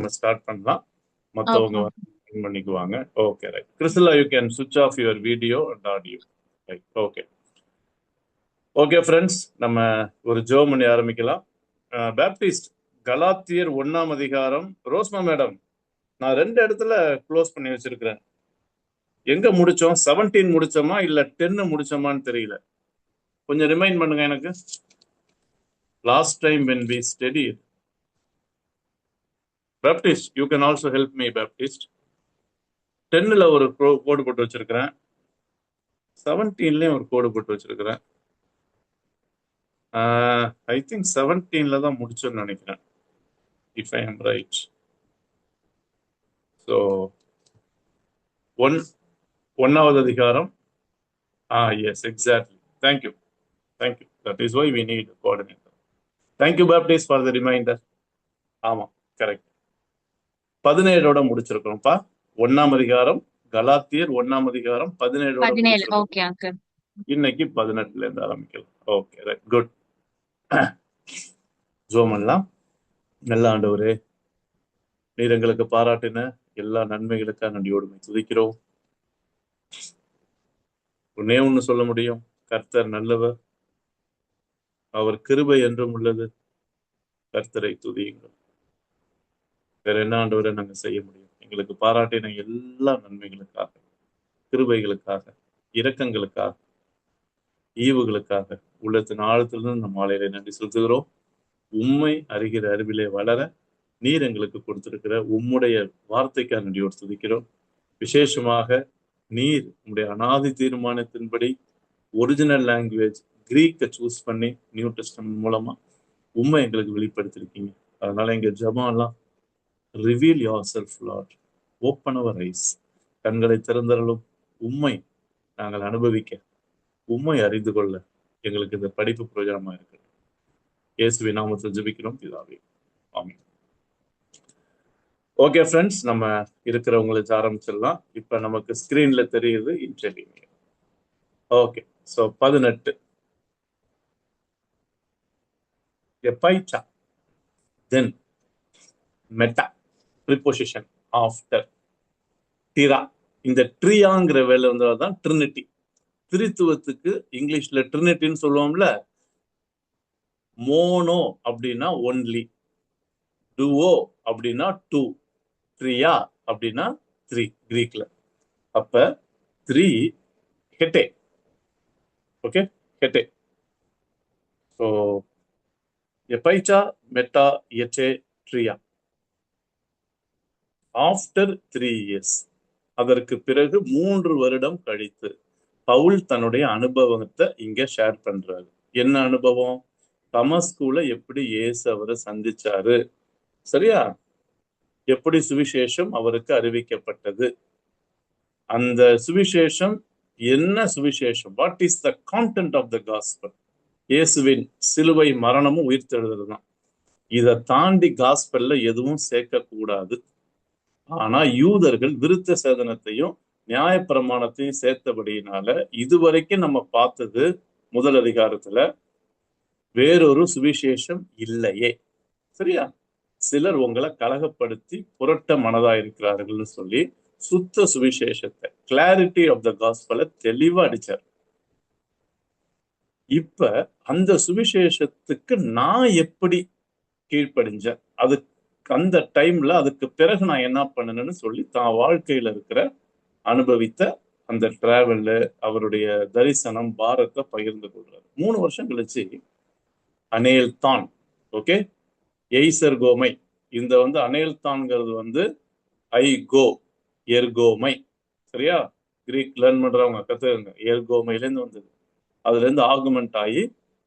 நம்ம ஸ்டார்ட் பண்ணலாம். மற்றவங்க Okay. வந்து பண்ணிக்குவாங்க. Okay right. கிறிஸ்டலா, யூ கேன் சுவிட்ச் off your video and audio. Right. Okay okay friends, நம்ம ஒரு ஜெபம் பண்ணி ஆரம்பிக்கலாம். பேப்டிஸ்ட் கலாத்தியர் 1ஆம் அதிகாரம். ரோஸ்மா மேடம், நான் 2 இடத்துல க்ளோஸ் பண்ணி வச்சிருக்கிறேன். எங்க முடிச்சோம்? 17 முடிச்சோமா இல்ல 10 முடிச்சோமான்னு தெரியல. கொஞ்சம் ரிமைண்ட் பண்ணுங்க எனக்கு. Last time when we studied. Baptist, you can also help me, Baptist. 10ல ஒரு கோடு போட்டு வச்சிருக்கிறேன். 17லயும் ஒரு கோடு போட்டு வச்சிருக்கிறேன். ஐ திங்க் 17ல தான் முடிச்சோன்னு நினைக்கிறேன், if I am right. So 1வது அதிகாரம். Yes, exactly. Thank you. That is why we need coordinator. Thank you Baptist for the reminder. ஆமாம், கரெக்ட். 17ஓட முடிச்சிருக்கிறோம்ப்பா. 1ஆம் அதிகாரம், கலாத்தியர் 1ஆம் அதிகாரம் 17ஓட 17. முடிச்சிருக்கோம். Okay, uncle. இன்னைக்கு 18ல இருந்து ஆரம்பிக்கலாம். Okay right, good. ஜெபம் பண்ணலாம். நல்ல ஆண்டவரே, நீர் எங்களுக்கு பாராட்டின எல்லா நன்மைகளுக்காக நன்றியோடு துதிக்கிறோம். ஒன்னே ஒண்ணு சொல்ல முடியும், கர்த்தர் நல்லவர், அவர் கிருபை என்றும் உள்ளது. கர்த்தரை துதியுங்கள். வேற என்ன ஆண்டவரை நாங்க செய்ய முடியும்? எங்களுக்கு பாராட்டின எல்லா நன்மைகளுக்காக, கிருபைகளுக்காக, இரக்கங்களுக்காக, ஈவுகளுக்காக உள்ளத்தின் ஆழத்திலிருந்து நம்ம மாலையில நன்றி செலுத்துகிறோம். உண்மை அறிகிற அறிவிலே வளர நீர் எங்களுக்கு கொடுத்திருக்கிற உம்முடைய வார்த்தைக்காக நன்றியோடு துதிக்கிறோம். விசேஷமாக நீர் உங்களுடைய அனாதி தீர்மானத்தின்படி ஒரிஜினல் லாங்குவேஜ் கிரீக்கை சூஸ் பண்ணி நியூ டெஸ்டமென்ட் மூலமா உண்மை எங்களுக்கு வெளிப்படுத்திருக்கீங்க. அதனால எங்க ஜெபம் எல்லாம், reveal yourself lord, open our eyes, கண்களை திறந்தரலும் உண்மை நாங்கள் அனுபவிக்க, உண்மை அறிந்து கொள்ள எங்களுக்கு இந்த படிப்பு பிரயோஜனமா இருக்கு. இயேசுவின் நாமத்தில் ஜெபிக்கிறோம் பிதாவே, ஆமென். ஓகே ஃப்ரெண்ட்ஸ், நம்ம இருக்கிறவங்களுக்கு ஆரம்பிச்சிடலாம். இப்ப நமக்கு ஸ்கிரீன்ல தெரியுது இன்டர்வியூ. Okay, so 18. எபைட்டா, தென் மெட்டா, ப்ரிபோசிஷன், ஆஃப்டர், டிரா. இந்த ட்ரியாங்கிற வேலை வந்ததான் ட்ரினிட்டி. திரித்துவத்துக்கு இங்கிலீஷ்ல ட்ரினிட்டின்னு சொல்லுவோம்ல. மோனோ அப்படின்னா ஒன்லி, டுவோ அப்படின்னா டூ, ட்ரியா அப்படின்னா த்ரீ கிரீக்ல. அப்ப த்ரீ ஹெட்டே. ஓகே, ஹெட்டே. ஸோ எபைட்டா, மெட்டா, எச்சே, ட்ரியா. ஆஃப்டர் 3 years, அதற்கு பிறகு 3 வருடம் கழித்து பவுல் தன்னுடைய அனுபவத்தை இங்க ஷேர் பண்றாரு. என்ன அனுபவம்? தமஸ்குல எப்படி இயேசு அவரை சந்திச்சாரு, சரியா? எப்படி சுவிசேஷம் அவருக்கு அறிவிக்கப்பட்டது, அந்த சுவிசேஷம் என்ன சுவிசேஷம், what is the content of the gospel. இயேசுவின் சிலுவை மரணமும் உயிர்த்தெழுதல் தான். இதை தாண்டி காஸ்பல்ல எதுவும் சேர்க்க கூடாது. ஆனா யூதர்கள் விருத்த சேதனத்தையும் நியாயப்பிரமாணத்தையும் சேர்த்தபடியினால இதுவரைக்கும் நம்ம பார்த்தது முதல் அதிகாரத்துல வேறொரு சுவிசேஷம் இல்லையே, சரியா? சிலர் உங்களை கலகப்படுத்தி புரட்ட மனதா இருக்கிறார்கள்னு சொல்லி சுத்த சுவிசேஷத்தை, கிளாரிட்டி ஆஃப் த காஸ்பலை தெளிவா அடிச்சார். இப்ப அந்த சுவிசேஷத்துக்கு நான் எப்படி கீழ்ப்படிஞ்சேன், அது அந்த டைம்ல அதுக்கு பிறகு நான் என்ன பண்ணணும்னு சொல்லி தான் வாழ்க்கையில இருக்கிற அனுபவித்த அந்த டிராவல்ல அவருடைய தரிசனம், பாரத்தை பகிர்ந்து கொள்றாரு. 3 வருஷம் கழிச்சு அனேல் தான், ஓகே, எய்சர் கோமை. இந்த அனேல் தான்ங்கிறது ஐ கோ, எர்கோமை, சரியா? கிரீக் லேர்ன் பண்றவங்க கத்துக்குங்க. எர்கோமைல இருந்து வந்தது. அதுல இருந்து ஆகுமெண்ட் ஆகி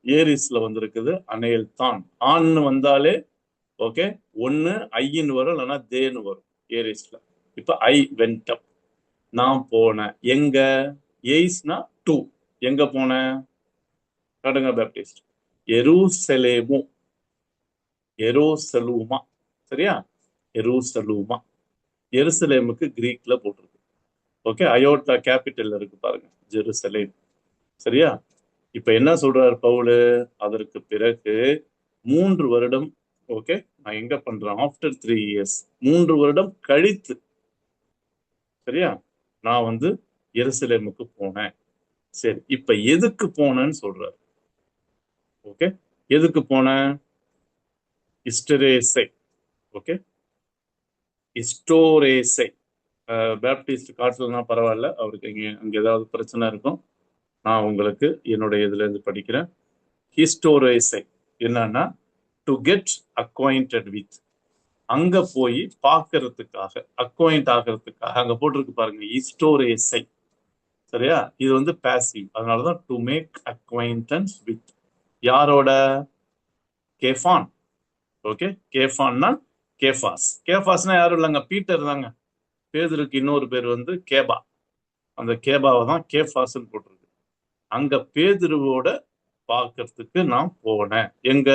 ஏரிஸ்ல வந்திருக்குது அனேல் தான். ஆன்னு வந்தாலே ஓகே, ஒன்னு ஐன்னு வரும், இல்லைன்னா தேன்னு வரும் ஏரிஸ்ல. இப்ப ஐ வென்ட் அப், நான் போனேன். எங்க? எய்ஸ்னா டூ. எங்க போனேன்? கடுங்க பேப்டிஸ்ட். எருசலேமு, எரோசலூமா, சரியா? எருசலூமா. எருசலேமுக்கு கிரீக்ல போட்டிருக்கு. ஓகே, அயோட்டா கேபிட்டல் இருக்கு பாருங்க, ஜெருசலேம், சரியா? இப்ப என்ன சொல்றாரு பவுலு? அதற்கு பிறகு 3 வருடம் ஓகே, நான் எங்க பண்றேன்? ஆஃப்டர் 3 இயர்ஸ், 3 வருடம் கழித்து, சரியா, நான் வந்து எருசலேமுக்கு போனேன். சரி, இப்ப எதுக்கு போனேன்னு சொல்றாரு. ஓகே, எதுக்கு போனேன்? இஸ்டரேசை. ஓகே, இஸ்டோரேசை. பேப்டிஸ்ட் காட்டலன்னா பரவாயில்ல, அவருக்கு அங்க ஏதாவது பிரச்சனை இருக்கும். நான் உங்களுக்கு என்னுடைய இதுல இருந்து படிக்கிறேன். ஹிஸ்டோரேசை என்னன்னா டு கெட் அக்வைண்டட் வித், அங்க போய் பார்க்கறதுக்காக, அக்வைண்ட் ஆகிறதுக்காக. அங்க போட்டிருக்கு பாருங்க, ஹிஸ்டோரேசை. சரியா, இது வந்து பாசிவ். அதனாலதான் டு மேக் அக்வைண்டன்ஸ் வித். யாரோட? கேஃபான். ஓகே, கேஃபான்னா கேஃபாஸ். கேஃபாஸ்னா யாரும் இல்லைங்க, பீட்டர் தாங்க. பேதுருக்கு இன்னொரு பேர் வந்து கேபா. அந்த கேபாவை தான் கேஃபாஸ்ன்னு போட்டிருக்கு. அங்க பேதுருவோட பார்க்கறதுக்கு நான் போனேன். எங்க?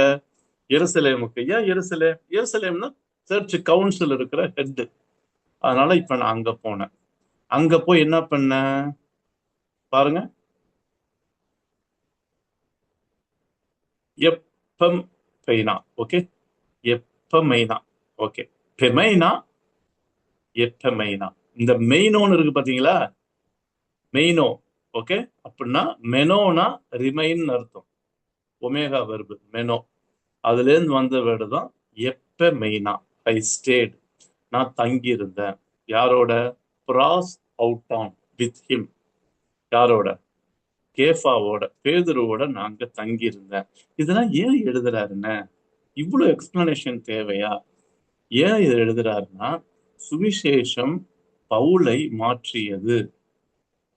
எருசலேமுக்கு. ஏன் எருசலேம்? எருசலேம்னா சர்ச் கவுன்சில் இருக்கிற ஹெட். அதனால இப்ப நான் அங்க போனேன். அங்க போய் என்ன பண்ண பாருங்க. எப்பம் பெய்னா. ஓகே, எப்பமைனா. ஓகே, பெமைனா எப்பமைனா. இந்த மெயினோன்னு இருக்கு பாத்தீங்களா? மெயினோ. ஓகே, அப்படின்னா மெனோனா ரிமைன் அர்த்தம். ஒமேகா வெர்பு மெனோ. அதுல இருந்து வந்த வேர்டு தான் எப்ப மெயினா. ஐ ஸ்டேட், நான் தங்கி இருந்தேன். யாரோட? பிராஸ் அவுட் ஆன் வித் ஹிம். யாரோட? கேஃபாவோட, பேதுருவோட நாங்க தங்கி இருந்தேன். இதெல்லாம் ஏன் எழுதுறாருன்னு இவ்வளவு எக்ஸ்பிளனேஷன் தேவையா? ஏன் இது எழுதுறாருன்னா, சுவிசேஷம் பவுலை மாற்றியது.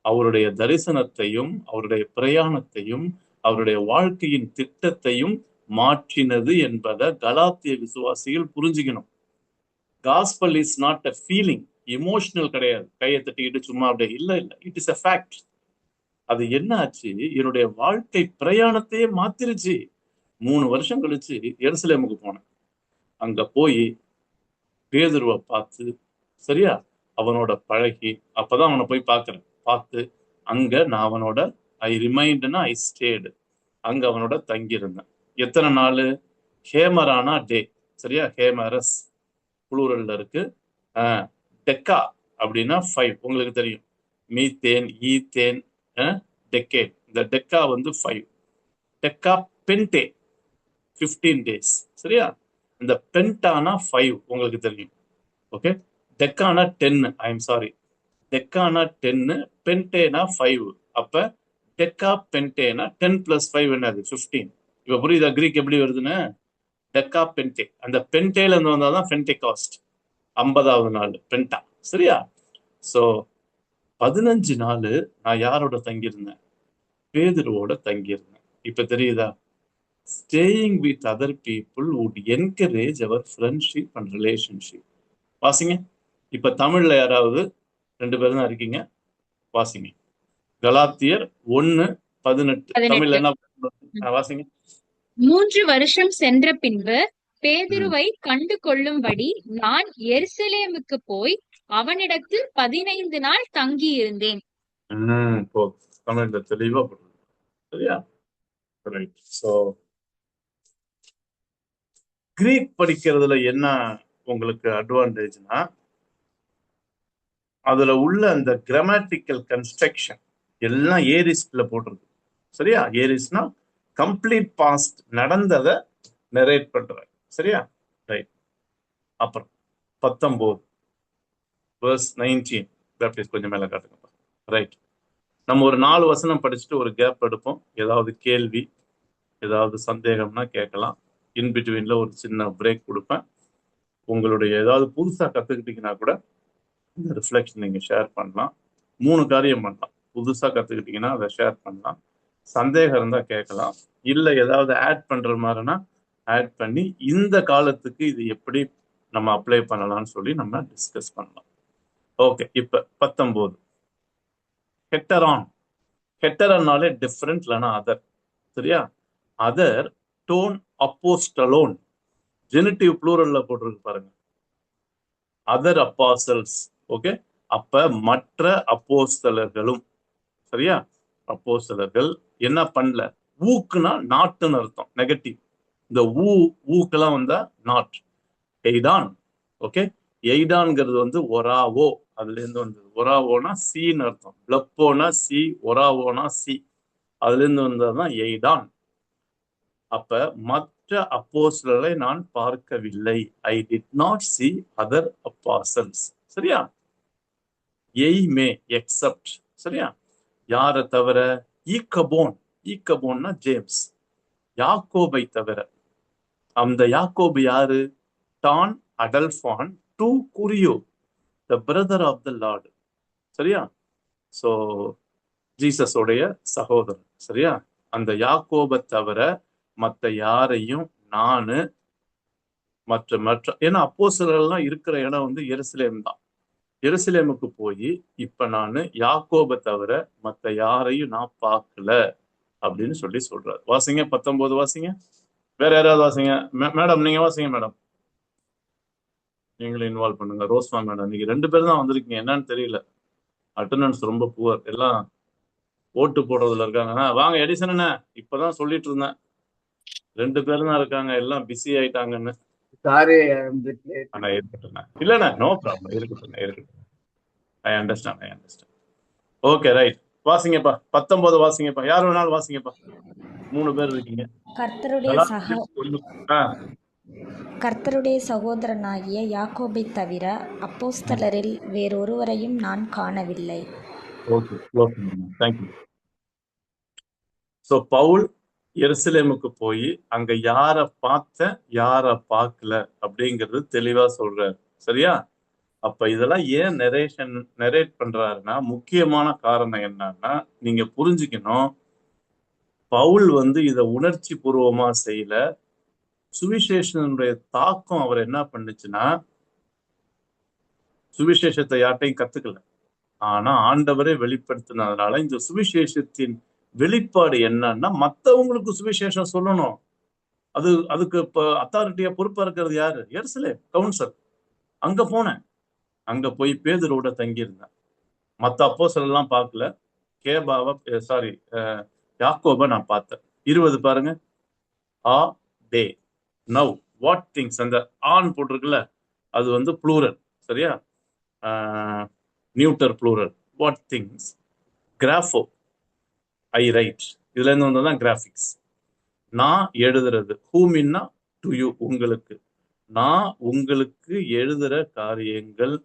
அவருடைய தரிசனத்தையும் அவருடைய பிரயாணத்தையும் அவருடைய வாழ்க்கையின் திட்டத்தையும் மாற்றினது என்பதை கலாத்திய விசுவாசிகள் புரிஞ்சுக்கணும். Gospel is not a feeling, emotional கிடையாது. கையை தட்டிக்கிட்டு சும்மா அப்படியே இல்ல இல்ல, இட் இஸ் அ ஃபேக்ட். அது என்ன ஆச்சு? என்னுடைய வாழ்க்கை பிரயாணத்தையே மாத்திருச்சு. 3 வருஷம் கழிச்சு எருசலேமுக்கு போனேன். அங்க போய் பேதுருவை பார்த்து, சரியா, அவனோட பழகி, அப்பதான் அவனை போய் பார்க்கிறேன். பார்த்து அங்க நான் அவனோட ஐ ரிமைண்ட்னா ஐ ஸ்டேடு, அங்க அவனோட தங்கி இருந்தேன். எத்தனை நாள்? ஹேமரானா டே. சரியா, ஹேமரஸ் புளூரல்ல இருக்கு. டெக்கா அப்படின்னா 5, உங்களுக்கு தெரியும். Methane, ethane, decade. இந்த டெக்கா வந்து 5. டெக்கா பென்டே 15 days. சரியா, இந்த பென்டானா 5 உங்களுக்கு தெரியும். ஓகே, டெக்கானா 10. ஐ எம் சாரி, டெக்கானா 10, பென்டேனா 5. அப்ப டெக்கா பென்டேனா 10 + 5 என்னது? 15. இப்ப புரியுதா கிரீக் எப்படி வருதுன்னு? டெக்கா பென்டே. அந்த பென்டேல இருந்து வந்தாதான் பென்டெகாஸ்ட், 50வது நாள் பென்டா. சரியா, சோ 15 நாள் நான் யாரோட தங்கியிருந்தேன்? பேதுருவோட தங்கியிருந்தேன். இப்ப தெரியுதா? Staying with other people would encourage our friendship and relationship. வாசிங்க. இப்ப தமிழ்ல யாராவது 2 பேரும் தான் இருக்கீங்க, வாசிங்க. கலாத்தியர் 1:18. தமிழ்ல என்ன? வாசிங்க. 3 வருஷம் சென்ற பின்பு பேதுருவை கண்டு கொள்ளும்படி நான் எருசலேமுக்கு போய் அவனிடத்தில் 15 நாள் தங்கி இருந்தேன். தமிழ்ல தெளிவா போடுறது. சரியா, ரைட். சோ கிரீக் படிக்கிறதுல என்ன உங்களுக்கு அட்வான்டேஜ்னா, அதுல உள்ள அந்த கிராமட்டிக்கல் கன்ஸ்ட்ரக்ஷன் எல்லாம் ஏரிஸ்ல போட்டிருக்கு. சரியா, ஏரிஸ்னா கம்ப்ளீட் பாஸ்ட், நடந்ததை நரேட் பண்ற. சரியா, ரைட். அப்புறம் 19:19 பேப்டிஸ்ட் கொஞ்சம் மேல காட்டுங்க. ரைட், நம்ம ஒரு 4 வசனம் படிச்சுட்டு ஒரு கேப் எடுப்போம். ஏதாவது கேள்வி, ஏதாவது சந்தேகம்னா கேட்கலாம். இன்பிட்வீன்ல ஒரு சின்ன பிரேக் கொடுப்பேன். உங்களுடைய ஏதாவது புதுசா கத்துக்கிட்டீங்கன்னா கூட இந்த ரிஃப்ளெக்ஷன் நீங்க ஷேர் பண்ணலாம். 3 காரியம் பண்ணலாம். புதுசா கத்துக்கிட்டீங்கன்னா அதை ஷேர் பண்ணலாம், சந்தேகம் இருந்தா கேட்கலாம், இல்ல ஏதாவது ஆட் பண்ற மாதிரினா ஆட் பண்ணி இந்த காலத்துக்கு இது எப்படி நம்ம அப்ளை பண்ணலாம்னு சொல்லி நம்ம டிஸ்கஸ் பண்ணலாம். ஓகே, இப்ப 19 ஹெட்டரான். ஹெட்டரானாலே டிஃபரெண்ட் இல்லைன்னா அதர். சரியா, அதர் டோன் அப்போஸ்டலோன், ஜெனிட்டிவ் ப்ளூரல்ல போட்டிருக்கு பாருங்க, அதர் அப்பாசல்ஸ். ஓகே, அப்ப மற்ற அப்போஸ்தலர்களும். சரியா, அப்போஸ்தலர்கள் என்ன பண்ணல? ஊக்குனா நாட்டுன்னு அர்த்தம், நெகட்டிவ். இந்த ஊக்கெல்லாம் வந்தா நாட். எய்டான். ஓகே, எய்டான்ங்கிறது வந்து ஒராவோ, அதுல இருந்து வந்தது. ஒராவோனா சின்னு அர்த்தம், பிளப்போனா சி, ஒராவோனா சி, அதுல இருந்து வந்ததுதான் எய்டான். அப்ப மற்ற அப்போஸ்தலரை நான் பார்க்கவில்லை. I did not see other apostles. சரியா? எய்மே எக்ஸப்ட். சரியா? யாரை தவிர? ஈக்கபோன். ஈக்கபோன்னா ஜேம்ஸ். யாக்கோபை தவிர. அந்த யாக்கோபு யாரு? டான் அடல்பான் டு குரியோ, the brother of the Lord. சரியா? சோ ஜீசஸோடைய சகோதரன். சரியா? அந்த யாக்கோபை தவிர மற்ற யாரையும் நானு மற்ற ஏன்னா அப்போஸ்தலர்கள்லாம் இருக்கிற இடம் வந்து எருசலேம் தான். எருசலேமுக்கு போய் இப்ப நானு யாக்கோபை தவிர மற்ற யாரையும் நான் பார்க்கல அப்படின்னு சொல்றாரு. வாசிங்க 19 வாசிங்க. வேற யாராவது வாசிங்க. மேடம் நீங்க வாசிங்க மேடம். நீங்களும் இன்வால்வ் பண்ணுங்க. ரோஸ்மா மேடம், நீங்க 2 பேர் தான் வந்திருக்கீங்க, என்னன்னு தெரியல. அட்டண்டன்ஸ் ரொம்ப புவர். எல்லாம் ஓட்டு போடுறதுல இருக்காங்க. வாங்க எடிசன் என்ன, இப்பதான் சொல்லிட்டு இருந்தேன் 2 பேர் தான் இருக்காங்க, எல்லாம் பிஸி ஆயிட்டாங்கன்னு. ஆனா இருக்கட்டும், இல்லண்ணா, நோ ப்ராப்ளம், இருக்கட்டும். I understand. ஓகே ரைட், வாசிங்கப்பா 19 வாசிங்கப்பா. யார் வேணாலும் வாசிங்கப்பா, 3 பேர் இருக்கீங்க. கர்த்தருடைய சகோதரனாகிய யாக்கோபை தவிர அப்போஸ்தலரில் வேறொருவரையும் நான் காணவில்லை. Okay, thank you. சோ பவுல் எருசலேமுக்கு போய் அங்க யார பார்த்த யார பார்க்கல அப்படிங்கிறது தெளிவா சொல்றாரு. சரியா? அப்ப இதெல்லாம் ஏன் நரேட் பண்றாருன்னா, முக்கியமான காரணம் என்னன்னா, நீங்க புரிஞ்சுக்கணும், பவுல் வந்து இத உணர்ச்சி பூர்வமா செய்யல. சுவிசேஷனுடைய தாக்கம் அவர் என்ன பண்ணுச்சுன்னா, சுவிசேஷத்தை யார்ட்டையும் கத்துக்கல, ஆனா ஆண்டவரே வெளிப்படுத்தினதுனால இந்த சுவிசேஷத்தின் வெளிப்பாடு என்னன்னா, மத்தவங்களுக்கு சுவிசேஷம் சொல்லணும். அதுக்கு இப்ப அத்தாரிட்டியா பொறுப்பா இருக்கிறது யாரு? எருசலேம் கவுன்சில். அங்க போனேன், அங்க போய் பேதுருவோட தங்கியிருந்தேன். மத்த அப்போஸ்தலர் எல்லாம் பார்க்கல. யாக்கோபை நான் பார்த்தேன். 20 பாருங்க. ஆ டே நவ் வாட் திங்ஸ், அந்த ஆன் போட்டிருக்குல்ல, அது வந்து ப்ளூரல். சரியா? Neuter plural. வாட் திங்ஸ், கிராஃபோ, ஐ ரைட், இதுல இருந்து வந்ததுதான் கிராபிக்ஸ். நான் எழுதுறது, ஹூமின்னா டு யூ, உங்களுக்கு. நான் உங்களுக்கு எழுதுற காரியங்கள்.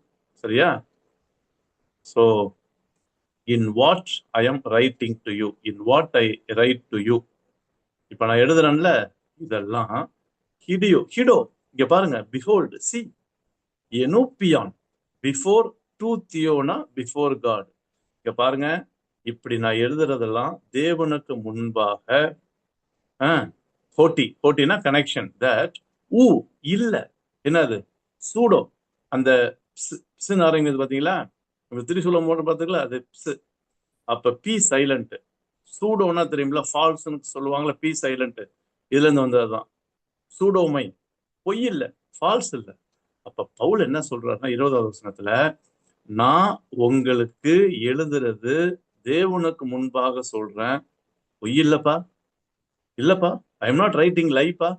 சரியா? So in what I am writing to you, in what I write to you. இப்ப நான் எழுதுறேன்ல, இதெல்லாம் ஹிடோ. இங்க பாருங்க, பிஹோல்டு, சி, எனூபியான், பிஃபோர் டு தியோனா, பிஃபோர் காட். இங்க பாருங்க, இப்படி நான் எழுதுறதெல்லாம் தேவனுக்கு முன்பாக. ஹோட்டினா கனெக்ஷன், தட் ஊ இல்ல, என்னது சூடோ, அந்த ஆரம்பிது பாத்தீங்களா, திரிசூலம் போட்டு பாத்தீங்களா, அது அப்ப பி சைலண்ட். சூடோனா தெரியுங்களா, ஃபால்ஸ்னு சொல்லுவாங்களா, பி சைலண்ட், இதுல இருந்து வந்ததுதான். சூடோமை பொய் இல்ல, ஃபால்ஸ் இல்ல. அப்ப பவுல் என்ன சொல்றாருன்னா 20வது வசனத்துல, நான் உங்களுக்கு எழுதுறது தேவனுக்கு முன்பாக சொல்றேன், பொய் இல்லப்பா, ஐ எம் நாட் ரைட்டிங் லைப்பா.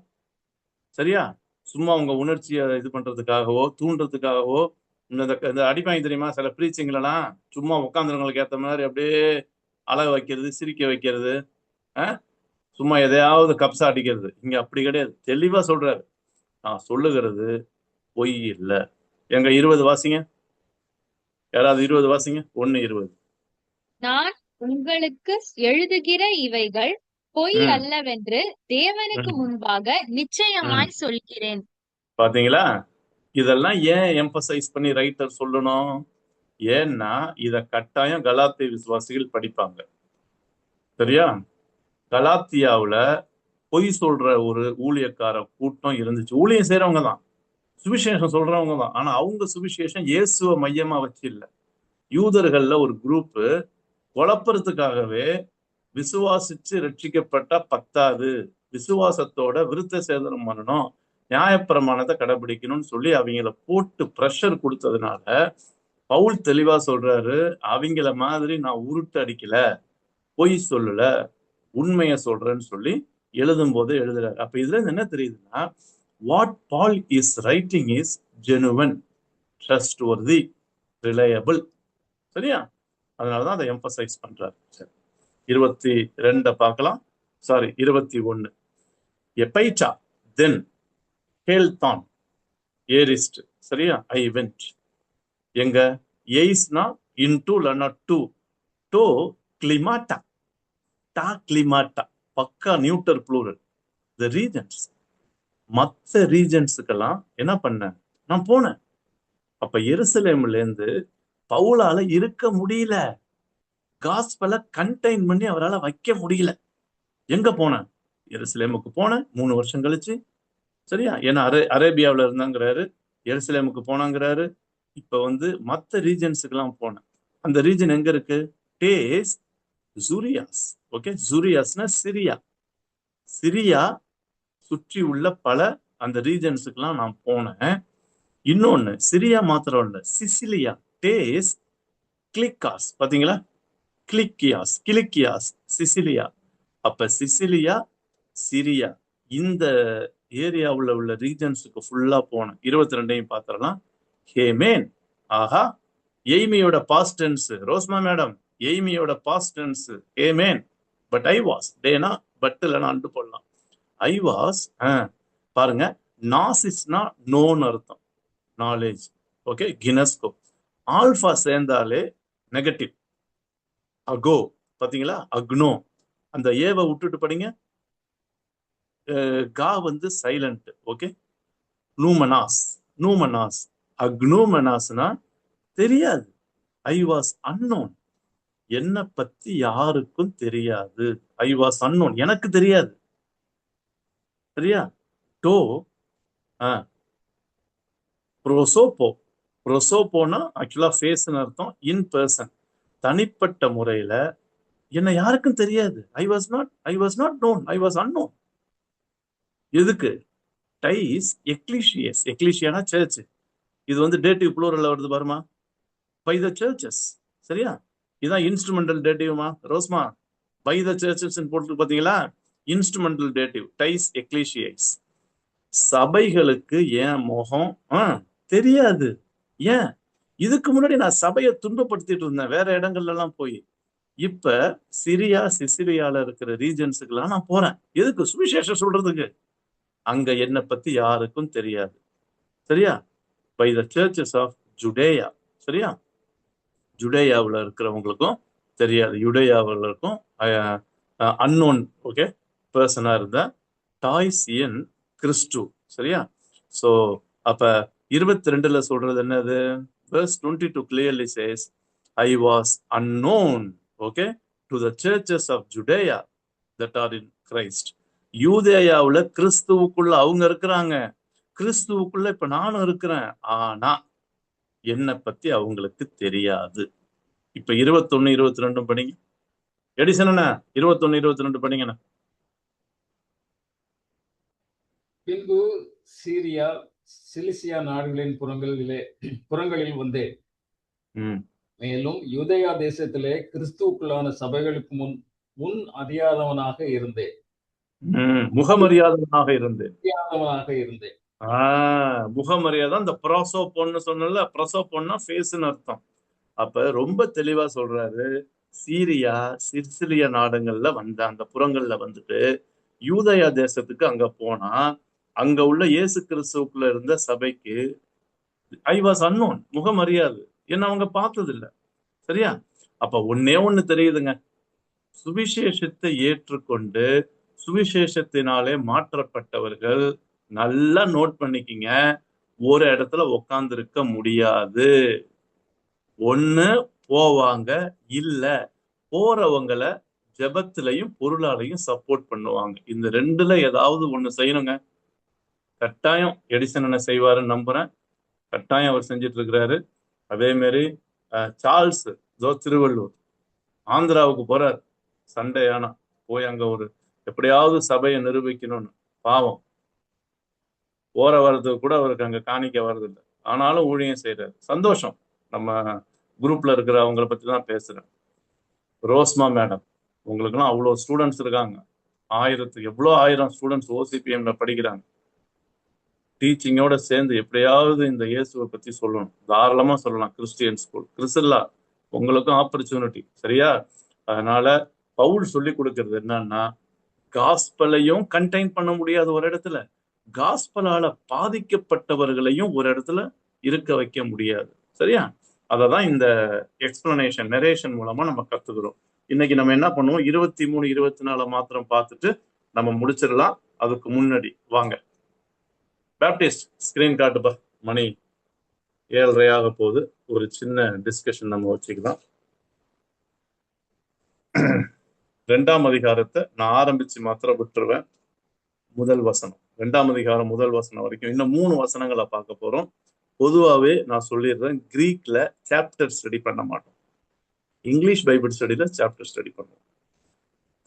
சரியா? சும்மா உங்க உணர்ச்சியை இது பண்றதுக்காகவோ தூண்டுறதுக்காகவோ, இந்த அடிப்பாங்க தெரியுமா சில பிரீச்சிங்லாம், சும்மா உட்காந்துருவங்களுக்கு ஏத்த மாதிரி அப்படியே அழக வைக்கிறது, சிரிக்க வைக்கிறது, சும்மா எதையாவது கப்சா அடிக்கிறது. இங்க அப்படி கிடையாது, தெளிவா சொல்றாரு, நான் சொல்லுகிறது பொய் இல்ல. எங்க 20 வாசிங்க, யாராவது 20 வாசிங்க. 1:20. நான் உங்களுக்கு எழுதுகிற இவைகள் பொய் அல்லவென்று தேவனுக்கு முன்பாக நிச்சயமாய் சொல்கிறேன். பாத்தீங்களா? இதெல்லாம் ஏன் எம்பசைஸ் பண்ணி ரைட்டர் சொல்லணும்? ஏன்னா இத கட்டாயம் கலாத்திய விசுவாசிகள் படிப்பாங்க. சரியா? கலாத்தியாவுல பொய் சொல்ற ஒரு ஊழியக்கார கூட்டம் இருந்துச்சு. ஊழியம் செய்யறவங்க தான், சுவிசேஷம் சொல்றவங்க தான். ஆனா அவங்க சுவிசேஷம் இயேசுவ மையமா வச்சு இல்ல. யூதர்கள்ல ஒரு குரூப் குழப்பறதுக்காகவே விசுவாசிச்சு ரட்சிக்கப்பட்டா பத்தாது, விசுவாசத்தோட விருத்த சேதனம் பண்ணணும், நியாயப்பிரமாணத்தை கடைபிடிக்கணும்னு சொல்லி அவங்கள போட்டு பிரஷர் கொடுத்ததுனால பவுல் தெளிவா சொல்றாரு, அவங்கள மாதிரி நான் உருட்டு அடிக்கல, பொய் சொல்லல, உண்மைய சொல்றேன்னு சொல்லி எழுதும் போது எழுதுறாரு. அப்ப இதுல இருந்து என்ன தெரியுதுன்னா, what Paul is writing is genuine, trustworthy, reliable. சரியா? அதனாலதான் அதை எம்பசைஸ் பண்றாரு. சரி, 22 பார்க்கலாம். சாரி, 21. எப்பைட்டா தென் ஹேல்தான் ஏரிஸ்ட். சரியா? I went. எங்க எய்ஸ்னா இன்டு லனா டு, டோ கிளிமாட்டா, டா கிளிமாட்டா, பக்கா நியூட்டர் ப்ளூரல். த ரீஜன்ஸ், மற்ற ரீஜன்ஸுக்கெல்லாம் என்ன பண்ண, நான் போனேன். அப்ப எருசலேம்ல இருந்து பவுலால இருக்க முடியல, காஸ்பலை கண்டெயின் பண்ணி அவரால் வைக்க முடியல. எங்க போனேன்? எருசலேமுக்கு போனேன் 3 வருஷம் கழிச்சு. சரியா? ஏன்னா அரேபியாவில் இருந்தாங்கிறாரு, எருசலேமுக்கு போனாங்கிறாரு. இப்ப மற்ற ரீஜன்ஸுக்கு எல்லாம் போனேன். அந்த ரீஜன் எங்க இருக்கு? டேஸ் ஜூரியாஸ். ஓகே, ஜூரியாஸ்னா சிரியா. சிரியா சுற்றி உள்ள பல அந்த ரீஜன்ஸுக்கு எல்லாம் நான் போனேன். இன்னொன்னு, சிரியா மாத்திரம் இல்ல, சிசிலியா, டேஸ் கிளிக்காஸ். பாத்தீங்களா? கிளிக்கியாஸ், கிளிக்கியாஸ், சிசிலியா. அப்ப சிசிலியா, சிரியா, இந்த ஏரியாவுல உள்ள ரீஜன்ஸுக்கு ஃபுல்லா போனேன். 22 பாத்திரலாம். ஹேமேன், ஆஹா. எய்மியோட பாஸ்ட் டென்ஸ், ரோஸ்மா மேடம், எய்மியோட பாஸ்ட் டென்ஸ் ஹேமேன். பட் ஐ வாஸ், டேனா பட் இல்லைன்னா அண்டு போடலாம். ஐ வாஸ், பாருங்க, நாசிஸ்னா நோன்னு அர்த்தம், நாலேஜ். ஓகே, கினஸ்கோ. ஆல்பா சேர்ந்தாலே நெகட்டிவ், அகோ. பாத்தீங்களா? அக்னோ. அந்த ஏவை விட்டுட்டு படிங்க. கா சைலண்ட். ஓகே, நூமனாஸ், நூமனாஸ். அக்னூமனாஸ்னா தெரியாது. ஐ வாஸ் அன்னோன், என்னை பத்தி யாருக்கும் தெரியாது. ஐ வாஸ் அன்னோன், எனக்கு தெரியாது. சரியா? டோ ப்ரோசோபோ. ப்ரோசோபோனா ஆக்சுவலா ஃபேஸ்ன்னு அர்த்தம், இன் பர்சன், தனிப்பட்ட முறையில என்ன யாருக்கும் தெரியாது. I was not known, I was unknown. எதுக்கு? டைஸ் எக்லிஷியஸ், எக்லிஷியானா சர்ச். இது டேட்டிவ் ப்ளூரல்ல வருது பாருமா, பை த சர்ச்சஸ். சரியா? இதான் இன்ஸ்ட்ருமெண்டல் டேட்டிவ்மா ரோஸ்மா. பை த சர்ச்சஸ் போட்டு பாத்தீங்களா? இன்ஸ்ட்ருமெண்டல் டேட்டிவ், டைஸ் எக்லிஷியஸ். சபைகளுக்கு ஏன் முகம் தெரியாது. ஏன்? இதுக்கு முன்னாடி நான் சபையை துன்பப்படுத்திட்டு இருந்தேன் வேற இடங்கள்ல எல்லாம் போய். இப்ப சிரியா, சிசிலியால இருக்கிற ரீஜன்ஸுக்கு எல்லாம் நான் போறேன். எதுக்கு? சுவிசேஷம் சொல்றதுக்கு. அங்க என்னை பத்தி யாருக்கும் தெரியாது. சரியா? By the churches of Judea. சரியா? ஜுடேயாவில் இருக்கிறவங்களுக்கும் தெரியாது, யுடேயாவில் இருக்கும் அன்னோன். ஓகே, பர்சனா இருந்த டாய்ஸ் இன் கிறிஸ்டு. சரியா? சோ அப்ப 22 சொல்றது என்னது? verse 22 clearly says, I was unknown, okay, to the churches of Judea that are in Christ. யூதேயாவுல கிறிஸ்துவுக்குள்ள அவங்க இருக்கிறாங்க, கிறிஸ்துவுக்குள்ள இப்ப நானும் இருக்கிறேன். ஆனா என்னை பத்தி அவங்களுக்கு தெரியாது. இப்ப 21, 22 படிங்க. எடிசன் 21, 22 படிங்கண்ணா. பின்பு சீரியா, சிலிசியா நாடுகளின் புறங்களில் வந்தேன். மேலும் யூதேயா தேசத்திலே கிறிஸ்துவுக்குள்ளான சபைகளுக்கு முன் அறியாதவனாக இருந்தேன். முகமரியாதவனாக இருந்தேன். முகமரியாதை. அந்த ப்ரோசோபோன்னு சொன்னல, ப்ரோசோபோன்னா ஃபேஸ்ன்னு அர்த்தம். அப்ப ரொம்ப தெளிவா சொல்றாரு, சீரியா, சிசிலியா நாடுகள்ல அந்த புறங்கள்ல வந்துட்டு யூதயா தேசத்துக்கு அங்க போனா அங்க உள்ள இயேசு கிறிஸ்துவுக்குள்ள இருந்த சபைக்கு ஐ வாஸ் அன்னோன், முகமரியாது, என்ன அவங்க பார்த்தது இல்லை. சரியா? அப்ப ஒண்ணு தெரியுதுங்க, சுவிசேஷத்தை ஏற்றுக்கொண்டு சுவிசேஷத்தினாலே மாற்றப்பட்டவர்கள் நல்லா நோட் பண்ணிக்கிங்க, ஒரு இடத்துல உட்கார்ந்து இருக்க முடியாது. ஒண்ணு போவாங்க, இல்ல போறவங்களை ஜெபத்திலையும் பொருளாலையும் சப்போர்ட் பண்ணுவாங்க. இந்த ரெண்டுல ஏதாவது ஒண்ணு செய்யணுங்க. கட்டாயம் எடிசன் என்ன செய்வாருன்னு நம்புறேன். கட்டாயம் அவர் செஞ்சிட்டு இருக்கிறாரு. அதே மாதிரி சார்ல்ஸ் திருவள்ளூர் ஆந்திராவுக்கு போறார். சண்டே ஆனா போய் அங்க எப்படியாவது சபையை நிரூபிக்கணும்னு. பாவம், போற வர்றதுக்கு கூட அவருக்கு அங்க காணிக்க வர்றதில்லை. ஆனாலும் ஊழியம் செய்யறாரு. சந்தோஷம். நம்ம குரூப்ல இருக்கிற அவங்கள பத்தி தான் பேசுறேன். ரோஸ்மா மேடம், உங்களுக்குலாம் அவ்வளோ ஸ்டூடெண்ட்ஸ் இருக்காங்க. எவ்வளோ 1000 ஸ்டூடெண்ட்ஸ் ஓசிபிஎம்ல படிக்கிறாங்க. டீச்சிங்கோட சேர்ந்து எப்படியாவது இந்த இயேசுவை பத்தி சொல்லணும், தாராளமா சொல்லலாம். கிறிஸ்டியன் ஸ்கூல், கிறிஸ்தல்லா, உங்களுக்கும் ஆப்பர்ச்சுனிட்டி. சரியா? அதனால பவுல் சொல்லி கொடுக்கறது என்னன்னா, காஸ்பலையும் கண்டெயின் பண்ண முடியாது ஒரு இடத்துல, காஸ்பலால பாதிக்கப்பட்டவர்களையும் ஒரு இடத்துல இருக்க வைக்க முடியாது. சரியா? அததான் இந்த எக்ஸ்பிளனேஷன் நரேஷன் மூலமா நம்ம கத்துக்கிறோம். இன்னைக்கு நம்ம என்ன பண்ணுவோம், 23, 24 மாத்திரம் பார்த்துட்டு நம்ம முடிச்சிடலாம். அதுக்கு முன்னாடி வாங்க, பேப்டிஸ்ட் ஸ்கிரீன் காட்டுப்பா. மணி 7:30 ஆக போகுது. ஒரு சின்ன டிஸ்கஷன் நம்ம வச்சுக்கலாம். 2ஆம் அதிகாரத்தை நான் ஆரம்பிச்சு மாத்திரம் விட்டுருவேன். முதல் வசனம், 2ஆம் அதிகாரம் முதல் வசனம் வரைக்கும் இன்னும் 3 வசனங்களை பார்க்க போறோம். பொதுவாகவே நான் சொல்லிடுறேன், கிரீக்ல சாப்டர் ஸ்டடி பண்ண மாட்டோம். இங்கிலீஷ் பைபிள் ஸ்டடியில சாப்டர் ஸ்டடி பண்ணுவோம்,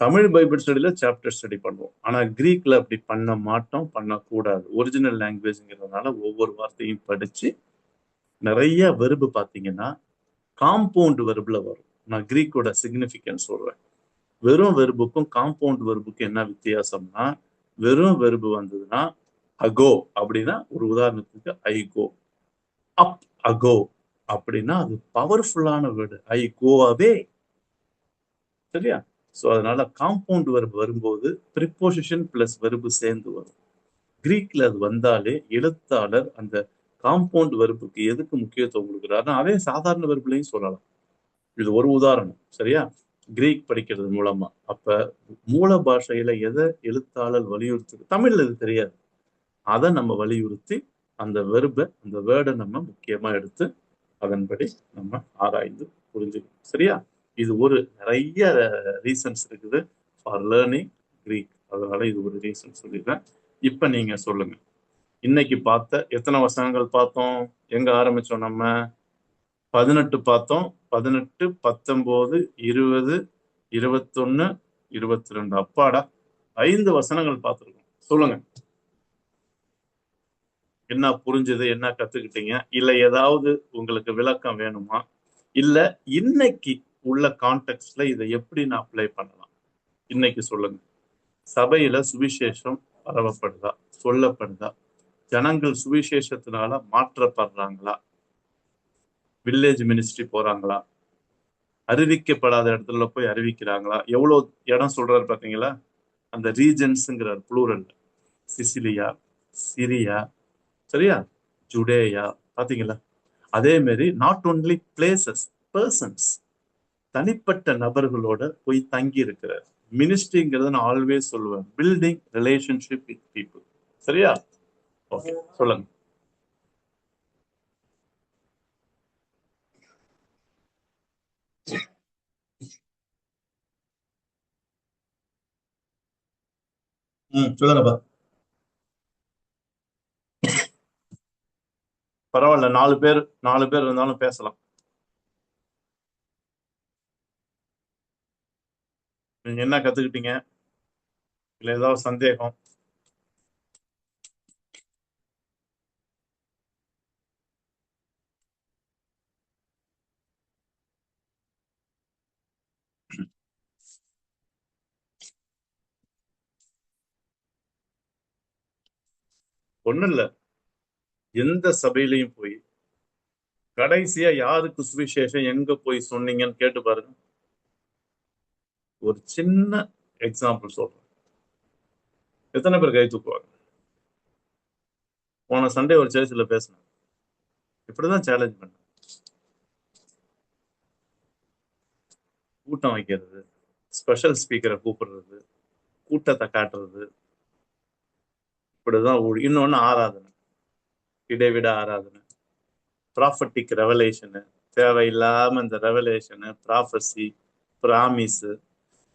தமிழ் பைபிள் ஸ்டடியில சாப்டர் ஸ்டடி பண்ணுவோம். ஆனா கிரீக்ல அப்படி பண்ண மாட்டோம், பண்ணக்கூடாது. ஒரிஜினல் லாங்குவேஜ்ங்கிறதுனால ஒவ்வொரு வார்த்தையும் படிச்சு, நிறைய வெர்பு பார்த்தீங்கன்னா காம்பவுண்ட் வெர்புல வரும். நான் கிரீக்கோட சிக்னிஃபிகன்ஸ் சொல்றேன். வெறும் வெர்புக்கும் காம்பவுண்ட் வெர்புக்கும் என்ன வித்தியாசம்னா, வெறும் வெர்பு வந்ததுன்னா அகோ அப்படின்னா, ஒரு உதாரணத்துக்கு ஐ கோ, அப் அகோ அப்படின்னா அது பவர்ஃபுல்லான வேர்டு, ஐ கோ அவே. சரியா? ஸோ அதனால காம்பவுண்ட் வெர்பு வரும்போது ப்ரிப்போசிஷன் பிளஸ் வெர்பு சேர்ந்து வரும். கிரீக்ல அது வந்தாலே எழுத்தாளர் அந்த காம்பவுண்ட் வெர்புக்கு எதுக்கு முக்கியத்துவம் கொடுக்குறாருன்னா, அதே சாதாரண வெர்புலையும் சொல்லலாம். இது ஒரு உதாரணம். சரியா? கிரீக் படிக்கிறது மூலமா. அப்ப மூல பாஷையில எதை எழுத்தாளர் வலியுறுத்து, தமிழ்ல இது தெரியாது, அதை நம்ம வலியுறுத்தி அந்த வெர்பை, அந்த வேர்டை நம்ம முக்கியமா எடுத்து அதன்படி நம்ம ஆராய்ந்து புரிஞ்சுக்கணும். சரியா? இது ஒரு நிறைய ரீசன்ஸ் இருக்குது ஃபார் லேர்னிங் கிரீக். அதனால இது ஒரு ரீசன் சொல்லிடுறேன். இப்ப நீங்க சொல்லுங்க, இன்னைக்கு பார்த்த எத்தனை வசனங்கள் பார்த்தோம்? எங்க ஆரம்பிச்சோம் நம்ம? 18 பார்த்தோம். 18, 19, 20, 21, 22. அப்பாடா, 5 வசனங்கள் பார்த்துருக்கோம். சொல்லுங்க, என்ன புரிஞ்சது, என்ன கத்துக்கிட்டீங்க? இல்ல ஏதாவது உங்களுக்கு விளக்கம் வேணுமா? இல்ல இன்னைக்கு உள்ள கான்டெக்ட்ல இதை எப்படி நான் அப்ளை பண்ணலாம்? இன்னைக்கு சொல்லுங்க. சபையில சுவிசேஷம் பரவப்படுதா, சொல்லப்படுதா? ஜனங்கள் சுவிசேஷத்தினால மாற்றப்படுறாங்களா? வில்லேஜ் மினிஸ்ட்ரி போறாங்களா? அறிவிக்கப்படாத இடத்துல போய் அறிவிக்கிறாங்களா? எவ்வளவு இடம் சொல்றாரு பாத்தீங்களா? அந்த ரீஜன்ஸ்ங்கிறார் ப்ளூரல். சிசிலியா, சிரியா, சரியா, ஜுடேயா, பாத்தீங்களா? அதே மாதிரி நாட் ஒன்லி பிளேசஸ், பர்சன்ஸ், தனிப்பட்ட நபர்களோட போய் தங்கி இருக்கிறார். மினிஸ்ட்ரிங்கிறத நான் ஆல்வேஸ் சொல்லுவேன், பில்டிங் ரிலேஷன்ஷிப் வித் பீப்புள். சரியா? ஓகே, சொல்லுங்க. சொல்லுங்கப்பா. பரவாயில்ல, 4 பேர் இருந்தாலும் பேசலாம். நீங்க என்ன கத்துக்கிட்டீங்க? இல்ல ஏதாவது சந்தேகம்? ஒண்ணு இல்ல, எந்த சபையிலையும் போய் கடைசியா யாருக்கு சுவிசேஷம் எங்க போய் சொன்னீங்கன்னு கேட்டு பாருங்க. ஒரு சின்ன எக்ஸாம்பிள் சொல்றேன், எத்தனை பேர் கை தூக்குவாங்க? போன சண்டே ஒரு சர்ச்சில் பேசினேன், இப்படிதான் சேலஞ்ச் பண்ண. கூட்டம் வைக்கிறது, ஸ்பெஷல் ஸ்பீக்கரை கூப்பிடுறது, கூட்டத்தை காட்டுறது, இப்படிதான். இன்னொன்னு ஆராதனை, இடைவிட ஆராதனை, ப்ராஃபட்டிக் ரெவலேஷனு, தேவையில்லாம இந்த ரெவலேஷனு, ப்ராஃபஸி, பிராமிஸ்,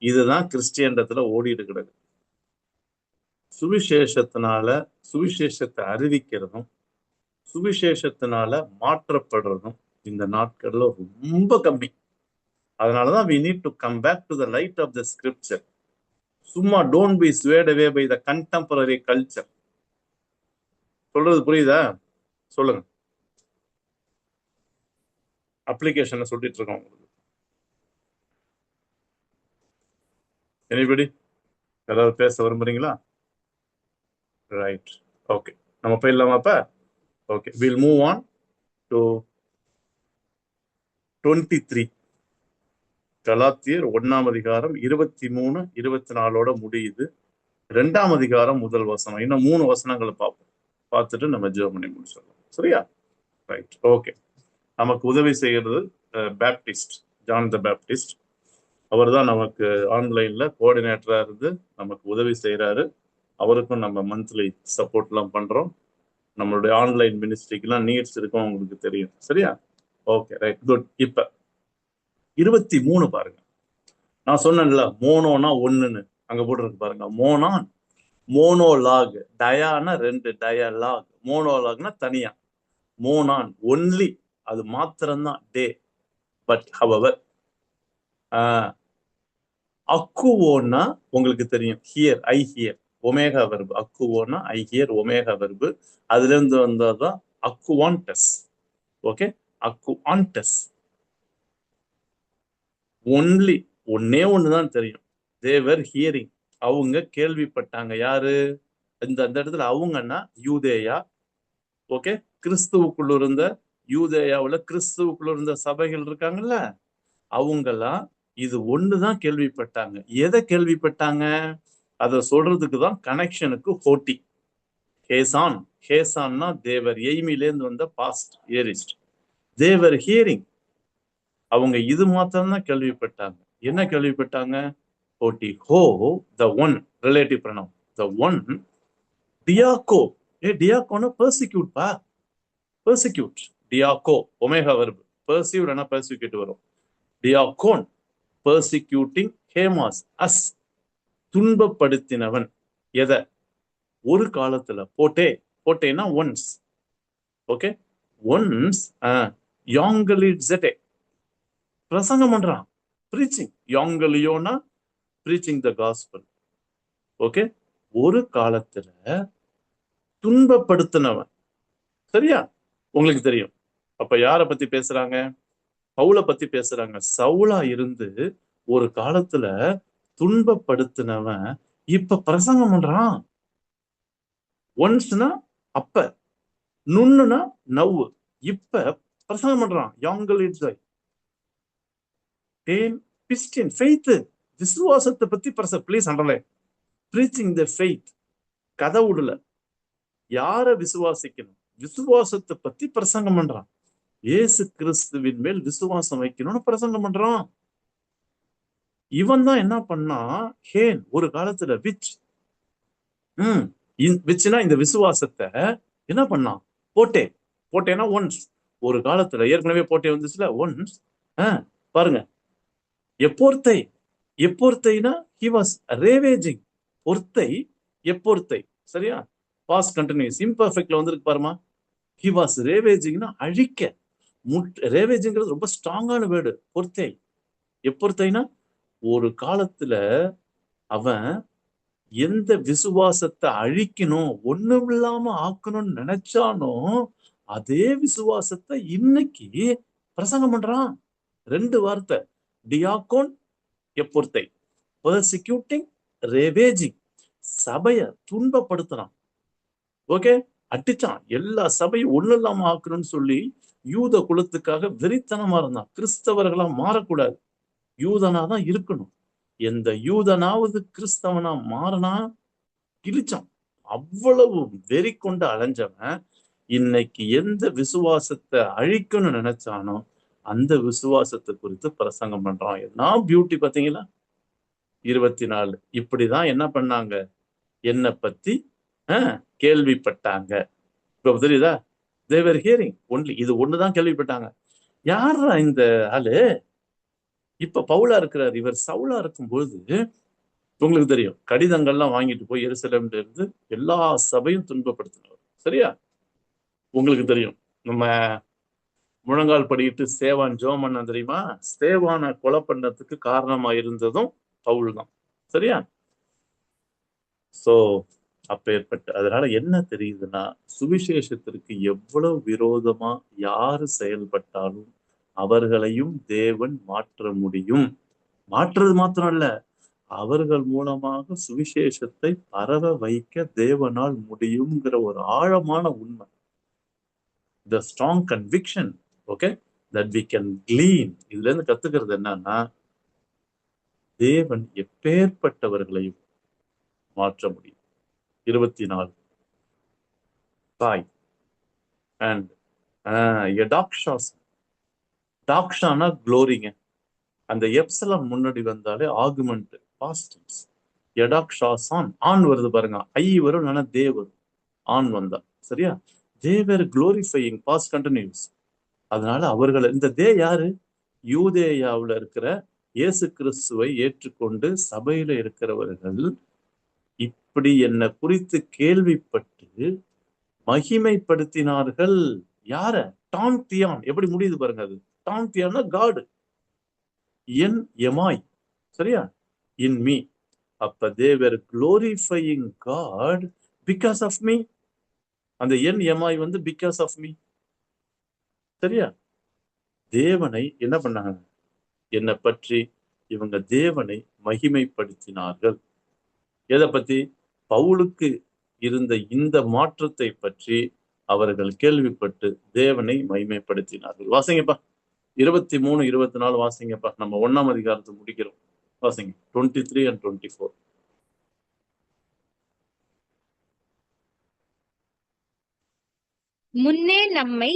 இதுதான் கிறிஸ்டியன்றத்துல ஓடிட்டு கிடக்கு. சுவிசேஷத்தினால சுவிசேஷத்தை அறிவிக்கிறதும் சுவிசேஷத்தினால மாற்றப்படுறதும் இந்த நாட்கள்ல ரொம்ப கம்மி. அதனாலதான் we need to come back to the light of the scripture. சும்மா don't be swayed away by the contemporary culture. சொல்றது புரியுதா? சொல்லுங்க. அப்ளிகேஷனை சொல்லிட்டு இருக்கோம் உங்களுக்கு. எனிபடி? யாராவது பேச விரும்புறீங்களா? ரைட், ஓகே, நம்ம போயிடலாமா அப்ப? Okay, will move on to 23. கலாத்தியர் 1ஆம் அதிகாரம் 23, 24 முடியுது. 2ஆம் அதிகாரம் முதல் வசனம். இன்னும் 3 வசனங்களை பார்ப்போம். பார்த்துட்டு நம்ம ஜெபம் பண்ணி முடிச்சிடலாம். சரியா? Right, okay. நமக்கு உதவி செய்கிறது பேப்டிஸ்ட், ஜான் த பேப்டிஸ்ட். அவர் தான் நமக்கு ஆன்லைன்ல கோஆர்டினேட்டரா இருந்து நமக்கு உதவி செய்யறாரு. அவருக்கும் நம்ம மந்த்லி சப்போர்ட் எல்லாம் பண்றோம். நம்மளுடைய ஆன்லைன் மினிஸ்ட்ரிக்கெல்லாம் நீட்ஸ் இருக்கும், உங்களுக்கு தெரியும். சரியா? Okay, right, good. இப்ப 23 பாருங்க. நான் சொன்னேன்ல மோனோனா ஒண்ணுன்னு, அங்க போட்டுருக்கு பாருங்க. மோனான், மோனோலாக், டயானா 2, டயலாக். மோனோலாக்னா தனியா, மோனான் ஒன்லி, அது மாத்திரம்தான் டே. பட் ஹவவர் அக்குவோன்னா உங்களுக்கு தெரியும், hear, I hear, omega verb. அக்குவோன்னா ஐ ஹியர், ஒமேகா வெர்பு. அதுல இருந்து வந்ததுதான் அக்குவான்டஸ். ஓகே, அக்குவான்டஸ் ஒன்லி, ஒன்னே ஒண்ணுதான் தெரியும். தேவர் ஹியரிங், அவங்க கேள்விப்பட்டாங்க. யாரு இந்த அந்த இடத்துல அவங்கன்னா யூதேயா. ஓகே, கிறிஸ்துவுக்குள்ள இருந்த யூதேயாவுல கிறிஸ்துவுக்குள்ள இருந்த சபைகள் இருக்காங்கல்ல, அவங்கெல்லாம் இது ஒண்ணுதான் கேள்விப்பட்டாங்க. எதை கேள்விப்பட்டாங்க? அதை சொல்றதுக்கு தான் கனெக்ஷனுக்கு ஹோட்டி. ஹேசான், ஹேசான்னா தேவர், எய்மிலேருந்து வந்த பாஸ்ட் ஏரிஸ்ட். தேவர் ஹியரிங், அவங்க இது மாத்திரம் தான் கேள்விப்பட்டாங்க. என்ன கேள்விப்பட்டாங்க? ஹோட்டி, ஹோ, the one, relative pronoun, the one. டியாக்கோ, டியாக்கோனா பெர்சிக்யூட் பா, பெர்சிக்யூட். டியாக்கோ ஒமேகா வெர்பு, பெர்சியூட் ஆனா பெர்சிக்யூட் வரும். டியாக்கோன், பெர்சிக்யூட்டிங் ஹேமாஸ், அஸ், துன்பப்படுத்தினவன். எதை? ஒரு காலத்துல. போட்டே, போட்டேனா ஒன்ஸ். ஓகே, ஒன்ஸ் யாங்கலிட்ஸெட்டே, பிரசங்கம் பண்றான், பிரீச்சிங். யாங்கலியோனா பிரீச்சிங் த காஸ்பல். ஓகே, ஒரு காலத்துல துன்பப்படுத்தினவன். சரியா? உங்களுக்கு தெரியும். அப்ப யார பத்தி பேசுறாங்க? பவுல பத்தி பேசுறாங்க. சவுலா இருந்து ஒரு காலத்துல துன்பப்படுத்தினவன் இப்ப பிரசங்கம் பண்றான். ஒன்ஸ்னா அப்ப, நுண்ணுனா நவ்வு, இப்ப பிரசங்கம் பண்றான். யாங்கலிட்ஸை பிஸ்டின், ஃபெய்த், விசுவாசத்தை பத்தி please underline, breaching the faith. கதை விடல, யார விசுவாசிக்கணும், விசுவாசத்தை பத்தி பிரசங்கம் பண்றான். இயேசு கிறிஸ்துவின் மேல் விசுவாசம் வைக்கணும்னு பிரசங்கம் பண்றான். இவன் தான் என்ன பண்ணா, ஹேன் ஒரு காலத்துல விச், விச்னா இந்த விசுவாசத்தை என்ன பண்ணான்? போட்டே, போட்டேனா ஒன்ஸ், ஒரு காலத்துல. ஏற்கனவே போட்டே வந்துச்சுல, ஒன்ஸ். பாருங்க, எப்போர்த்தை, எப்போர்த்தைனா he was ravaging. பொர்த்தை, எப்போர்த்தை. சரியா? பாஸ்ட் கண்டினியூஸ், இம்பர்ஃபெக்ட்ல வந்திருக்கு பாருமா. he was ravagingனா அழிக்க. ரேவேஜிங்கிறது ரொம்ப ஸ்ட்ராங்கான வேர்டு. பொர்த்தை, எப்பொருத்தைனா ஒரு காலத்துல அவன் எந்த விசுவாசத்தை அழிக்கணும், ஒண்ணும் இல்லாம ஆக்கணும்னு நினைச்சானோ அதே விசுவாசத்தை இன்னைக்கு பிரசங்கம் பண்றான். 2 வார்த்தை, டியாக்கோன், எப்பொருத்தை. பெர்சிக்யூட்டிங், ரேவேஜிங், சபைய துன்பப்படுத்துறான். ஓகே, அடிச்சான். எல்லா சபையும் ஒண்ணு இல்லாம ஆக்கணும்னு சொல்லி யூத குலத்துக்காக வெறித்தனமா இருந்தான். கிறிஸ்தவர்களா மாறக்கூடாது, யூதனாதான் இருக்கணும். எந்த யூதனாவது கிறிஸ்தவனா மாறினா கிழிச்சான். அவ்வளவு வெறி கொண்டு அலைஞ்சவன் இன்னைக்கு எந்த விசுவாசத்தை அழிக்கணும்னு நினைச்சானோ அந்த விசுவாசத்தை குறித்து பிரசங்கம் பண்றான். என்ன பியூட்டி பாத்தீங்களா? 24. இப்படிதான் என்ன பண்ணாங்க? என்னை பத்தி கேள்விப்பட்டாங்க. இப்ப தெரியுதா? தேவர் ஹியரிங் ஒன்லி, இது ஒண்ணுதான் கேள்விப்பட்டாங்க. யாரா இந்த ஆளு? இப்ப பவுலா இருக்கிறார். இவர் சவுலா இருக்கும்பொழுது உங்களுக்கு தெரியும், கடிதங்கள்லாம் வாங்கிட்டு போய் எருசலேம்ல இருந்து எல்லா சபையும் துன்பப்படுத்தினவர். சரியா? உங்களுக்கு தெரியும், நம்ம முழங்கால் படிட்டு சேவான் ஜோம் பண்ண தெரியுமா? சேவானை கொலை பண்ணதுக்கு காரணமா இருந்ததும் பவுல் தான். சரியா? சோ அப்பேற்பட்ட, அதனால என்ன தெரியுதுன்னா, சுவிசேஷத்திற்கு எவ்வளவு விரோதமா யாரு செயல்பட்டாலும் அவர்களையும் தேவன் மாற்ற முடியும். மாற்றுறது மாத்திரம் இல்ல, அவர்கள் மூலமாக சுவிசேஷத்தை பரவ வைக்க தேவனால் முடியுங்கிற ஒரு ஆழமான உண்மை. The strong conviction, okay, that we can glean. இதுல இருந்து கத்துக்கிறது என்னன்னா, தேவன் எப்பேற்பட்டவர்களையும் மாற்ற முடியும். 24 and டாக்ஷானா க்ளோரிங்க. அந்த எப்சலம் முன்னாடி வந்தாலே ஆகுமெண்ட் பாஸ்டன்ஸ். எடாக்ஷாசான் ஆண் வருது பாருங்க, ஐ வரும் இல்லைன்னா தே வரும், ஆண் வந்தா சரியா. தேவர் குளோரிஃபையிங் பாஸ்ட் கண்டினியூஸ். அதனால அவர்கள் இந்த தே யாரு? யூதேயாவில் இருக்கிற இயேசு கிறிஸ்துவை ஏற்றுக்கொண்டு சபையில இருக்கிறவர்கள் இப்படி என்னை குறித்து கேள்விப்பட்டு மகிமைப்படுத்தினார்கள். யார? டான் தியான். எப்படி முடியுது பாருங்க, அது டான் தியான்னா காடு. என் எமாய் சரியா, இன் மீ. அப்ப தேவர் குளோரிஃபையிங் காட் பிகாஸ் ஆஃப் மீ. அந்த என் எமாய் வந்து பிகாஸ் ஆஃப் மீ சரியா. தேவனை என்ன பண்ணாங்க? என்னை பற்றி இவங்க தேவனை மகிமைப்படுத்தினார்கள். எதை பத்தி? பவுலுக்கு இருந்த இந்த மாற்றத்தை பற்றி அவர்கள் கேள்விப்பட்டு தேவனை மகிமைப்படுத்தினார்கள். வாசிங்கப்பா 23, 24 வாசிங்கப்பா. நம்ம 1ஆம் அதிகாரத்தை முடிக்கிறோம். வாசிங்க 23 and 24. முன்னே நம்மை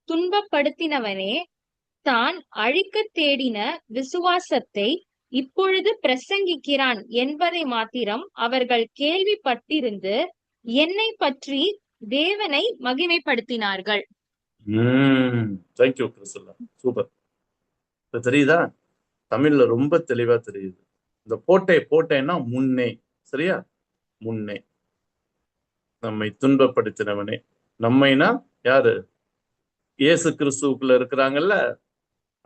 துன்பப்படுத்தினவனே தான் அழிக்க தேடின விசுவாசத்தை இப்பொழுது பிரசங்கிக்கிறான் என்பதை மாத்திரம் அவர்கள் கேள்விப்பட்டிருந்து என்னை பற்றி தேவனை மகிமைப்படுத்தினார்கள். தேங்க்யூ கிறிஸ்துல்லா. சூப்பர். இப்ப தெரியுதா? தமிழ்ல ரொம்ப தெளிவா தெரியுது. இந்த போட்டேன்னா முன்னே சரியா. முன்னே நம்மை துன்பப்படுத்தினவனே. நம்மைனா யாரு? இயேசு கிறிஸ்துவுக்குள்ள இருக்கிறாங்கல்ல,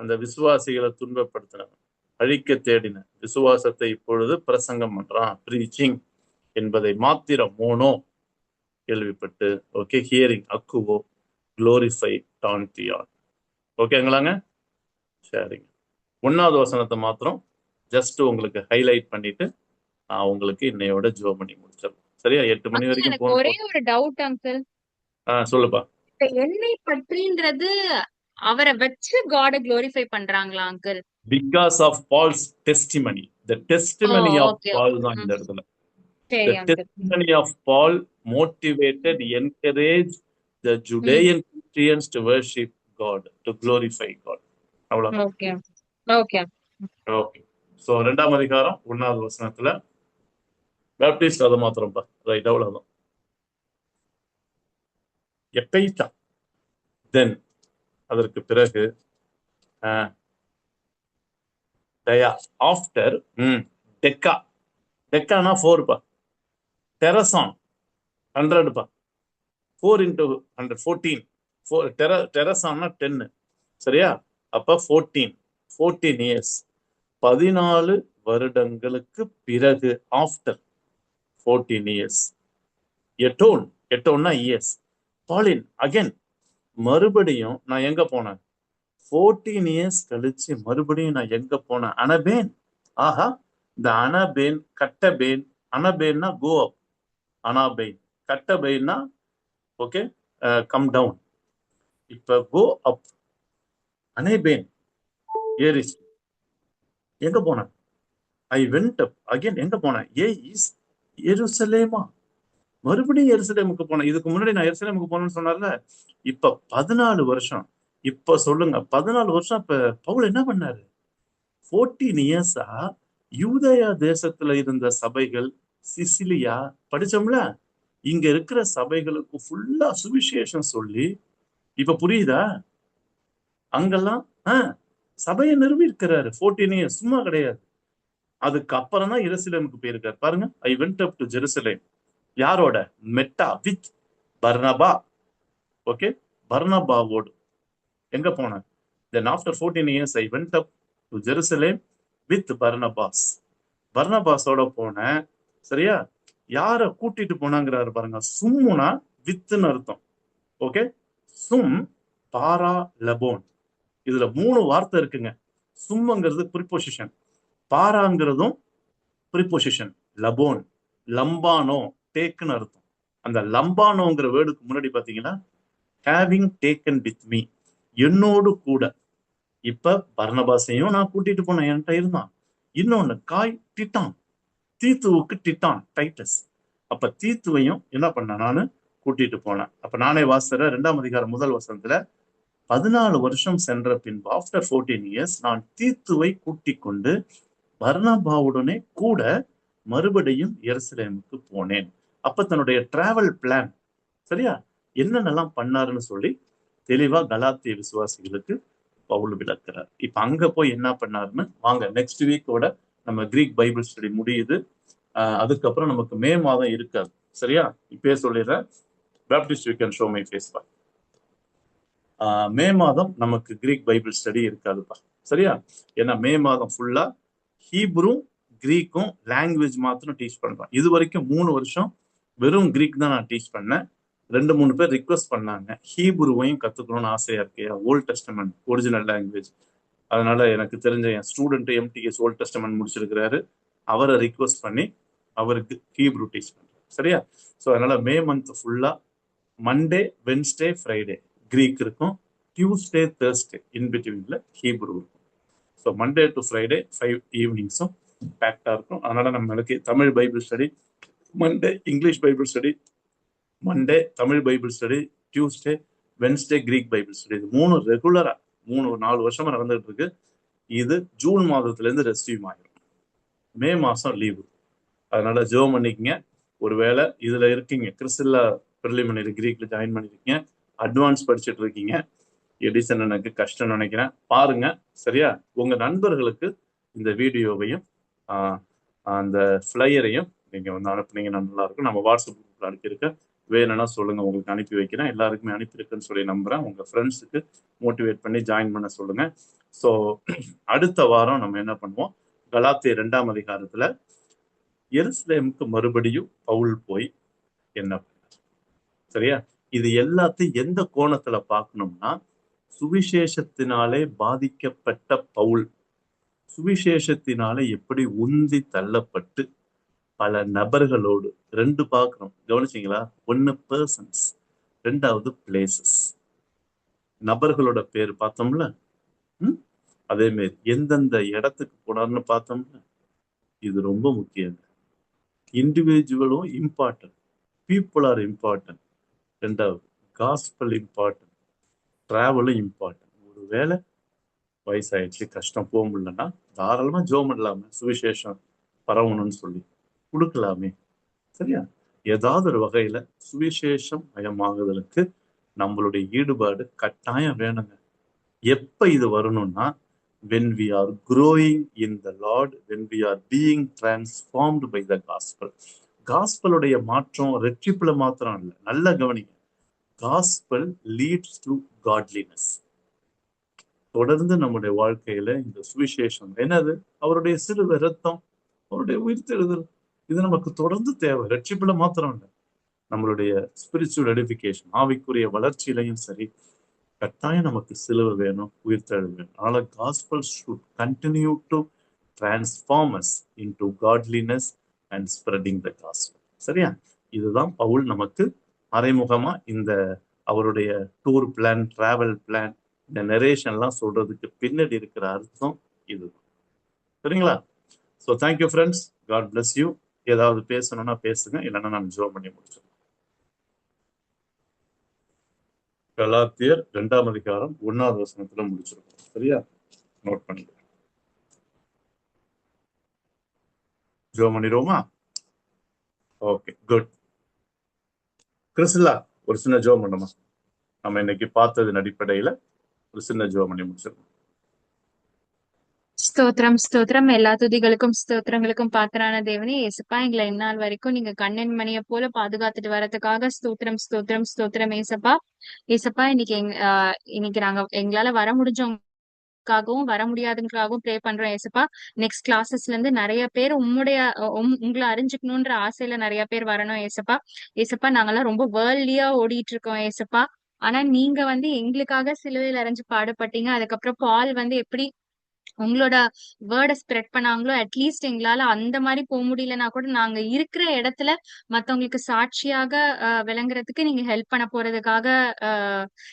அந்த விசுவாசிகளை துன்பப்படுத்தினவன், அழிக்க தேடின விசுவாசத்தை இப்பொழுது பிரசங்கம் பண்றான், பிரீச்சிங் என்பதை மாத்திரம் மோனோ கேள்விப்பட்டு, ஓகே, ஹியரிங் அக்குவோ குளோரிஃபை டான்டியான். ஓகேங்களாங்க? சரிங்க. 1வது வசனத்தை மாத்திரம் ஜஸ்ட் உங்களுக்கு ஹைலைட் பண்ணிட்டு நான் உங்களுக்கு இன்னையோட ஜோ பண்ணி முடிச்சிடலாம் சரியா. 8 மணி வரைக்கும் ஒரே ஒரு டவுட் அங்கிள். சொல்லுப்பா. என்னை பற்றின்றது அவரை வச்சு காட் குளோரிஃபை பண்றாங்களா uncle? Because of Paul's testimony. The testimony of Paul தான் இந்த இடத்துல. The testimony of Paul motivated, encouraged the Judean Christians to worship God, to glorify God. அவ்வளவுதான். Okay. So 2ஆம் அதிகாரம் 1வது வசனத்துல பேப்டிஸ்ட் அதை மாத்திரம்பா. ரைட், அவ்வளவுதான். எப்பைட்டா தென் அதற்கு பிறகு டயா ஆஃப்டர் டெக்கா. டெக்கானா 4 பா. டெரசான் 100 பா. 4 into 100 14. டெரசான்னா 10 சரியா. அப்ப 14 இயர்ஸ் 14 வருடங்களுக்கு பிறகு ஆஃப்டர் 14 இயர்ஸ். எட்டோன்னா இயர்ஸ். பாலின் அகைன் மறுபடியும் நான் எங்க போனேன்? 14 இயர்ஸ் கழிச்சு மறுபடியும் நான் எங்க போனேன்? அனபேன். ஆஹா, இந்த அனபேன் கட்டபேன். அனபேன்னா கோ அப், அனாபேன். கட்டபேன்னா ஓகே கம் டவுன். இப்ப கோ அப், அனேபேன் ஏரிஸ். எங்க போனேன்? ஐ வெண்ட் அப் அகைன். எங்க போனேன்? எருசலேமா. மறுபடியும் எருசலேமுக்கு போனேன். இதுக்கு முன்னாடி நான் எருசலேமுக்கு போனேன்னு சொன்னார்ல. இப்ப 14 வருஷம். இப்ப சொல்லுங்க, 14 வருஷம் இப்ப பவுல் என்ன பண்ணாரு? 14 இயர்ஸா யூதேயா தேசத்துல இருந்த சபைகள், சிசிலியா படிச்சோம்ல, இங்க இருக்கிற சபைகளுக்கு ஃபுல்லா சுவிசேஷம் சொல்லி, இப்ப புரியுதா? அங்கெல்லாம் சபையை நிறுவிருக்கிறாரு. 14 இயர்ஸ் சும்மா கிடையாது. அதுக்கு அப்புறம் தான் எருசலேமுக்கு போயிருக்காரு. பாருங்க, I went up to Jerusalem. யாரோட? மெட்டா வித் பர்னபா. ஓகே, பர்னபாவோடு எங்க போனேன்? Then after 14 years I went up to Jerusalem with Barnabas. பர்னபாஸோட போனேன் சரியா. யார கூட்டிட்டு போனாங்கிறாரு பாருங்க. சும்முனா வித்துன்னு அர்த்தம். ஓகே, சும் பாரா லபோன். இதுல 3 வார்த்தை இருக்குங்க. சும்முங்கிறது ப்ரிபோசிஷன், பாராங்கிறதும் ப்ரிபொசிஷன் லபோன், லம்பானோ டேக்குன்னு அர்த்தம். அந்த லம்பானோங்கிற வேர்டுக்கு முன்னாடி பாத்தீங்கன்னா ஹேவிங் டேக்கன் வித் மீ, என்னோடு கூட. இப்ப பர்னபாசையும் நான் கூட்டிட்டு போனேன், என்கிட்ட இருந்தான். இன்னொன்னு காய் டிட்டான், தீத்துவுக்கு டிட்டான் டைட்டஸ். அப்ப தீத்துவையும் என்ன பண்ண நானு கூட்டிட்டு போனேன். அப்ப நானே வாசற 2ஆம் அதிகாரம் 1 வசனத்துல 14 வருஷம் சென்ற பின்பு ஆஃப்டர் 14 இயர்ஸ் நான் தீத்துவை கூட்டிக் கொண்டு பர்னபாவுடனே கூட மறுபடியும் எருசலேமுக்கு போனேன். அப்ப தன்னுடைய டிராவல் பிளான் சரியா என்னென்னலாம் பண்ணாருன்னு சொல்லி தெளிவா கலாத்திய விசுவாசிகளுக்கு பவுல் விளக்குறார். இப்ப அங்க போய் என்ன பண்ணாருன்னு வாங்க நெக்ஸ்ட் வீக்கோட நம்ம கிரீக் பைபிள் ஸ்டடி முடியுது. அதுக்கப்புறம் நமக்கு மே மாதம் இருக்காது. சரியா, இப்பயே சொல்லிடுறேன், Baptist you can show my face பா. மே மாதம் நமக்கு கிரீக் பைபிள் ஸ்டடி இருக்காதுப்பா. சரியா, ஏன்னா மே மாதம் ஃபுல்லா ஹீப்ரும் கிரீக்கும் லாங்குவேஜ் மாத்திரம் டீச் பண்றேன். இது வரைக்கும் 3 வருஷம் வெறும் கிரீக் தான் நான் டீச் பண்ணேன். 2-3 பேர் ரிக்வெஸ்ட் பண்ணாங்க, ஹீப்ருவையும் கத்துக்கணும்னு ஆசையா இருக்கு, ஓல்ட் டெஸ்டமெண்ட் ஒரிஜினல் லாங்குவேஜ். அதனால எனக்கு தெரிஞ்ச என் ஸ்டூடெண்ட் MTS ஓல்ட் டெஸ்டமெண்ட் முடிச்சிருக்கிறாரு, அவரை ரிக்வெஸ்ட் பண்ணி அவருக்கு ஹீப்ரு டீச் பண்றேன். சரியா, ஸோ அதனால மே மந்த் ஃபுல்லா மண்டே, வென்ஸ்டே, ஃப்ரைடே கிரீக் இருக்கும், டியூஸ்டே, தேர்ஸ்டே இன்பிட்வீன்ல ஹீப்ரு இருக்கும். ஸோ மண்டே டு ஃப்ரைடே 5 ஈவினிங்ஸும் பேக்டா இருக்கும். அதனால நம்மளுக்கு Tamil Bible study Monday, English Bible study Monday, Tamil Bible study Tuesday, Wednesday Greek Bible study, இது 3 ரெகுலரா 4 வருஷமா நடந்துட்டு இருக்கு. இது ஜூன் மாதத்துல இருந்து ரெஸ்டியூம் ஆகிடும். மே மாசம் லீவு. அதனால ஜெபம் பண்ணிக்கங்க. ஒருவேளை இதுல இருக்கீங்க, கிறிஸ்டில்லா ப்ரிலிமினரி கிரீக்ல ஜாயின் பண்ணிருக்கீங்க, அட்வான்ஸ் படிச்சுட்டு இருக்கீங்க, எடிசன் எனக்கு கஷ்டம் நினைக்கிறேன், பாருங்க. சரியா, உங்க நண்பர்களுக்கு இந்த வீடியோவையும் அந்த ஃபிளையரையும் நீங்க வந்து அனுப்புனீங்கன்னா நல்லா இருக்கும். நம்ம வாட்ஸ்அப் குரூப்ல அனுப்பியிருக்க, வேணும்னா சொல்லுங்க, உங்களுக்கு அனுப்பி வைக்கிறேன். எல்லாருக்குமே அனுப்பியிருக்குன்னு சொல்லி நம்புறேன். உங்க ஃப்ரெண்ட்ஸுக்கு மோட்டிவேட் பண்ணி ஜாயின் பண்ண சொல்லுங்க. ஸோ அடுத்த வாரம் நம்ம என்ன பண்ணுவோம், கலாத்தியர் 2ஆம் அதிகாரத்துல எருசலேமுக்கு மறுபடியும் பவுல் போய் என்ன பண்ணார். சரியா, இது எல்லாத்தையும் எந்த கோணத்துல பார்க்கணும்னா, சுவிசேஷத்தினாலே பாதிக்கப்பட்ட பவுல் சுவிசேஷத்தினாலே எப்படி உந்தி தள்ளப்பட்டு பல நபர்களோடு 2 பார்க்கிறோம். கவனிச்சிங்களா? 1 பர்சன்ஸ், 2வது பிளேசஸ். நபர்களோட பேர் பார்த்தோம்ல, அதே மாதிரி எந்தெந்த இடத்துக்கு போனார்னு பார்த்தோம்ல. இது ரொம்ப முக்கியம். இண்டிவிஜுவலும் இம்பார்ட்டன்ட், பீப்புள் ஆர் இம்பார்ட்டன்ட், 2வது காஸ்பல் இம்பார்ட்டன்ட், டிராவலும் இம்பார்ட்டன்ட். ஒரு வேளை வயசாயிடுச்சு, கஷ்டம், போக முடியலன்னா தாராளமா ஜோம் பண்ணலாமே, சுவிசேஷம் பரவணும்னு சொல்லி கொடுக்கலாமே. சரியா, ஏதாவது ஒரு வகையில சுவிசேஷம் மயமாகுதலுக்கு நம்மளுடைய ஈடுபாடு கட்டாயம் வேணுங்க. எப்ப இது வரணும்னா, when we are growing in the Lord, when we are being transformed by the gospel. காஸ்பலுடைய மாற்றம் ரெட்ரிப்புல மாத்திரம் இல்லை, நல்ல கவனிங்க. Gospel leads to godliness. தொடர்ந்து நம்முடைய வாழ்க்கையில இந்த சுவிசேஷம் என்னது, அவருடைய சிலுவை ரத்தம், அவருடைய உயிர்த்தெழுதல், இது நமக்கு தொடர்ந்து தேவை. ரட்சிப்புல மாத்திரம் இல்லை, நம்மளுடைய ஸ்பிரிச்சுவல் எடிஃபிகேஷன், ஆவிக்குரிய வளர்ச்சியிலையும் சரி, கட்டாயம் நமக்கு சிலுவை வேணும், உயிர்த்தெழுதல் வேணும். அதனால gospel should continue to transform as into godliness and spreading the gospel. சரியா, இதுதான் பவுல் நமக்கு மறைமுகமா இந்த அவருடைய டூர் பிளான், டிராவல் பிளான், இந்த நரேஷன்லாம் சொல்றதுக்கு பின்னாடி இருக்கிற அர்த்தம் இதுதான். சரிங்களா? So thank you friends, God bless you. ஏதாவது பேசணும்னா பேசுங்க, இல்லைன்னா நான் ஜோம் பண்ணி முடிச்சிடலாம். கலாத்தியர் 2ஆம் அதிகாரம் 1வது வசனத்துல முடிச்சிருக்கோம். சரியா, நோட் பண்ணிக்கிறேன். ஜோம் பண்ணிடுவோமா? Okay, good. கிறிஸ்லா, ஒரு சின்ன ஜோம் பண்ணுமா? நம்ம இன்னைக்கு பார்த்ததன் அடிப்படையில ஒரு சின்ன ஜோம் பண்ணி முடிச்சிருக்கோம். ஸ்தோத்திரம் ஸ்தோத்திரம், எல்லா துதிகளுக்கும் ஸ்தோத்திரங்களுக்கும் பாத்திரான தேவனே, ஏசப்பா, எங்களை இந்நாள் வரைக்கும் நீங்க கண்ணன் மணிய போல பாதுகாத்துட்டு வரதுக்காக ஸ்தோத்திரம் ஸ்தோத்திரம் ஸ்தோத்திரம் ஏசப்பா. ஏசப்பா, இன்னைக்கு நாங்க எங்களால வர முடிஞ்சவங்களுக்காகவும் வர முடியாதவங்களுக்காகவும் ப்ரே பண்றோம் ஏசப்பா. நெக்ஸ்ட் கிளாஸஸ்ல இருந்து நிறைய பேர் உங்களை அறிஞ்சுக்கணும்ன்ற ஆசையில நிறைய பேர் வரணும் ஏசப்பா. ஏசப்பா, நாங்கெல்லாம் ரொம்ப வேர்ல்ட்லியா ஓடிட்டு இருக்கோம் ஏசப்பா. ஆனா நீங்க எங்களுக்காக சிலுவையில் அரைஞ்சு பாடுபட்டீங்க. அதுக்கப்புறம் பால் எப்படி உங்களோட வேர்டை ஸ்ப்ரெட் பண்ணாங்களோ, அட்லீஸ்ட் எங்களால அந்த மாதிரி போக முடியலன்னா கூட நாங்க இருக்கிற இடத்துல மத்தவங்களுக்கு சாட்சியாக விளங்குறதுக்கு நீங்க ஹெல்ப் பண்ண போறதுக்காக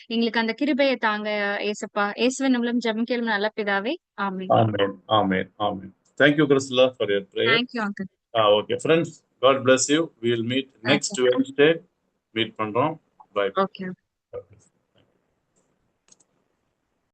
எங்களுக்கு அந்த கிருபையை தாங்க ஏசப்பா. இயேசுவின் மூலம் ஜெபம் கேளும் நல்ல பிதாவே. ஆமென். Amen. Amen. Amen. Thank you, Christella, for your prayer. Thank you uncle. Okay, friends. God bless you. We will meet next okay Wednesday. Meet பண்றோம். Bye. ஓகே. God bless.